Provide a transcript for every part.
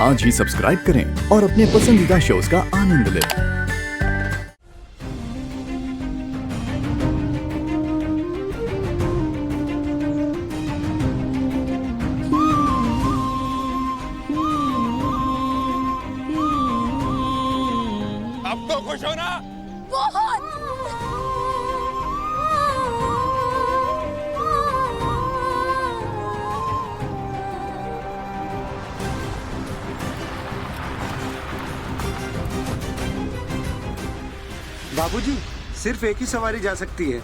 आज ही सब्सक्राइब करें और अपने पसंदीदा शोज का आनंद लें। अब तो खुश हो ना? बहुत। बाबूजी, सिर्फ एक ही सवारी जा सकती है।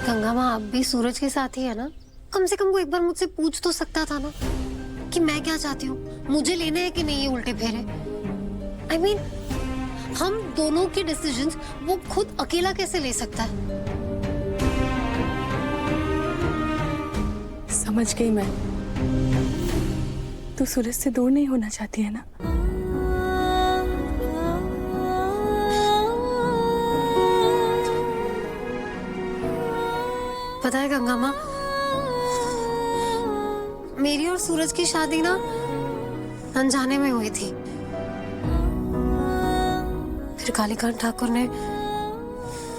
गंगा माँ अब भी सूरज के साथ ही है ना? कम से कम वो एक बार मुझसे पूछ तो सकता था ना कि मैं क्या चाहती हूँ, मुझे लेने हैं कि नहीं ये उल्टे फेरे। I mean, हम दोनों के डिसीजंस वो खुद अकेला कैसे ले सकता है? समझ गई मैं। तू सूरज से दूर नहीं होना चाहती है ना? पता है गंगा माँ, मेरी और सूरज की शादी ना अनजाने में हुई थी। फिर कालीकांत ठाकुर ने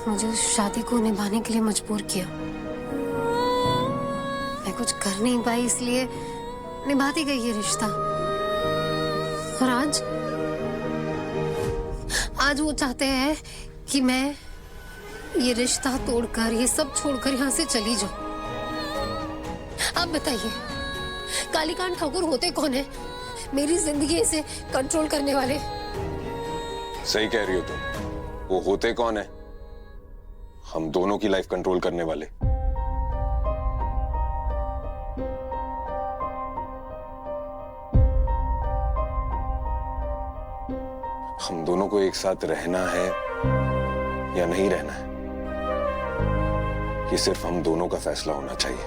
मुझे उस शादी को निभाने के लिए मजबूर किया। मैं कुछ कर नहीं पाई, इसलिए निभाती गई ये रिश्ता। और आज वो चाहते हैं कि मैं ये रिश्ता तोड़कर, ये सब छोड़कर यहाँ से चली जाऊं। आप बताइए, कालीकांत ठाकुर होते कौन है मेरी जिंदगी से कंट्रोल करने वाले? सही कह रही हो तुम। वो होते कौन है? हम दोनों की लाइफ कंट्रोल करने वाले। हम दोनों को एक साथ रहना है या नहीं रहना है, ये सिर्फ हम दोनों का फैसला होना चाहिए,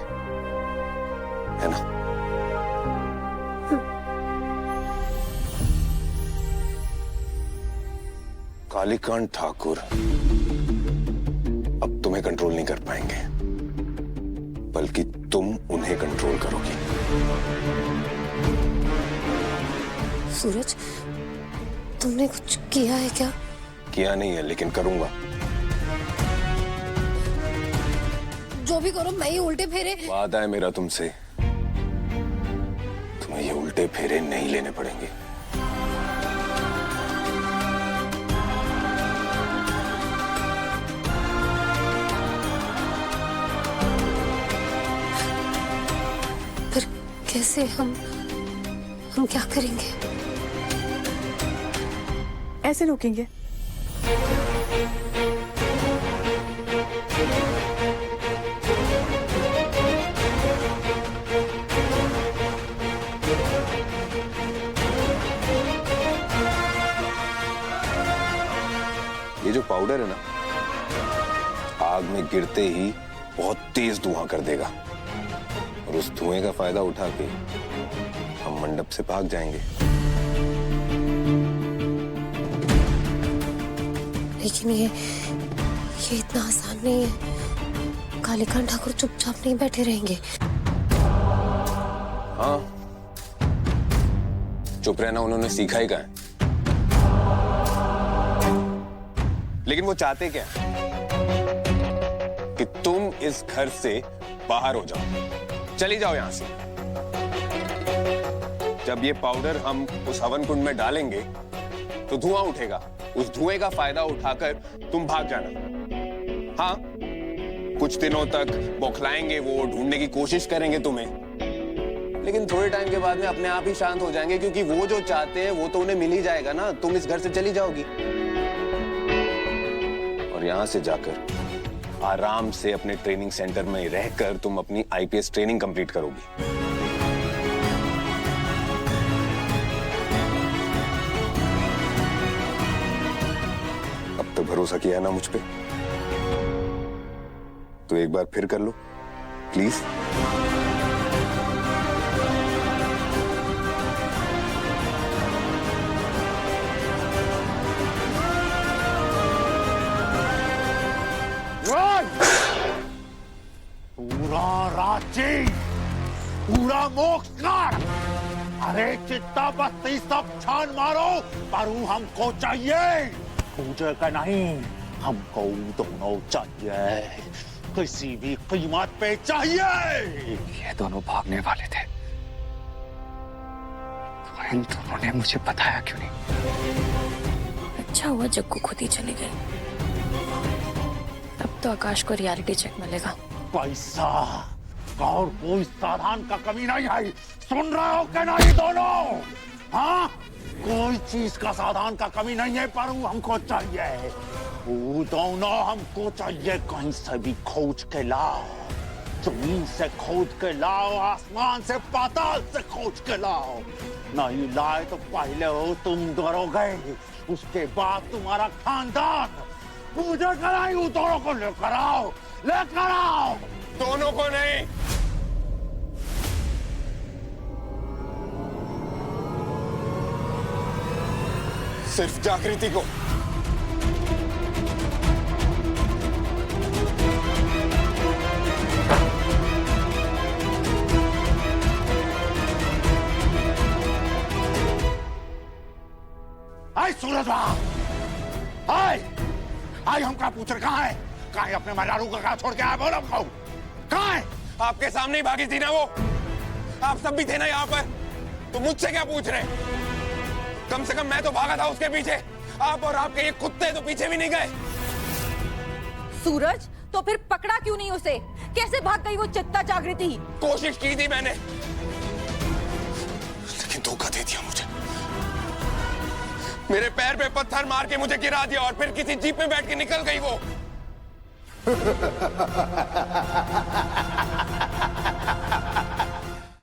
है ना? कालीकांत ठाकुर अब तुम्हें कंट्रोल नहीं कर पाएंगे, बल्कि तुम उन्हें कंट्रोल करोगी। सूरज, तुमने कुछ किया है क्या? किया नहीं है, लेकिन करूंगा। जो भी करो, मैं ये उल्टे फेरे। वादा है मेरा तुमसे, तुम्हें ये उल्टे फेरे नहीं लेने पड़ेंगे। कैसे हम हम क्या करेंगे? ऐसे रोकेंगे? ये जो पाउडर है ना, आग में गिरते ही बहुत तेज धुआं कर देगा और उस धुएं का फायदा उठा के हम मंडप से भाग जाएंगे। लेकिन ये इतना आसान नहीं है। कालीकांत ठाकुर चुपचाप नहीं बैठे रहेंगे। हाँ, चुप रहना उन्होंने सीखा ही कहा है। लेकिन वो चाहते क्या है? कि तुम इस घर से बाहर हो जाओ, चली जाओ यहां से। जब ये पाउडर हम उस हवन कुंड में डालेंगे तो धुआं उठेगा। उस धुएं का फायदा उठाकर तुम भाग जाना। हाँ, कुछ दिनों तक बौखलाएंगे, वो ढूंढने की कोशिश करेंगे तुम्हें, लेकिन थोड़े टाइम के बाद में अपने आप ही शांत हो जाएंगे, क्योंकि वो जो चाहते हैं वो तो उन्हें मिल ही जाएगा ना। तुम इस घर से चली जाओगी और यहां से जाकर आराम से अपने ट्रेनिंग सेंटर में रहकर तुम अपनी आईपीएस ट्रेनिंग कंप्लीट करोगी। अब तो भरोसा किया है ना मुझ पे, तो एक बार फिर कर लो प्लीज। पूरा राज्य, पूरा मोक्षकार, अरे चित्ता बस्ती सब छान मारो, पर वो हमको चाहिए। पूजे का नहीं, हमको दोनों चाहिए, किसी भी कीमत पे चाहिए। ये दोनों भागने वाले थे, तो इन दोनों ने मुझे बताया क्यों नहीं? अच्छा हुआ जग्गू खुद ही चले गए। अब तो आकाश को रियलिटी चेक मिलेगा। पैसा और कोई साधन का कमी नहीं है, सुन रहे हो क्या नहीं दोनों? हाँ, कोई चीज का साधन का कमी नहीं है, पर वो हमको चाहिए। वो दोनों हमको चाहिए, कहीं से भी खोज के लाओ, जमीन से खोज के लाओ, आसमान से पाताल से खोज के लाओ। नहीं लाए तो पहले हो तुम डरोगे, उसके बाद तुम्हारा खानदान। मुझे कराई, वो दोनों को लेकर आओ, लेकर आओ। दोनों को नहीं, सिर्फ जागृति को। आई सूरज आई आई, हम कहा पूछ रहे कहाँ है? कहाँ है अपने मलारू का? कहाँ छोड़ के आया? बोलो हमको, कहाँ है? आपके सामने ही भागी थी ना वो। आप सब भी थे ना यहाँ पर, तो मुझसे क्या पूछ रहे? कम से कम मैं तो भागा था उसके पीछे। आप और आपके ये कुत्ते तो पीछे भी नहीं गए। सूरज, तो फिर पकड़ा क्यों नहीं उसे? कैसे भाग गई वो चित्ता जागृति? कोशिश की थी मैंने, लेकिन धोखा दे दिया मुझे। मेरे पैर पे पत्थर मार के मुझे गिरा दिया और फिर किसी जीप में बैठ के निकल गई वो।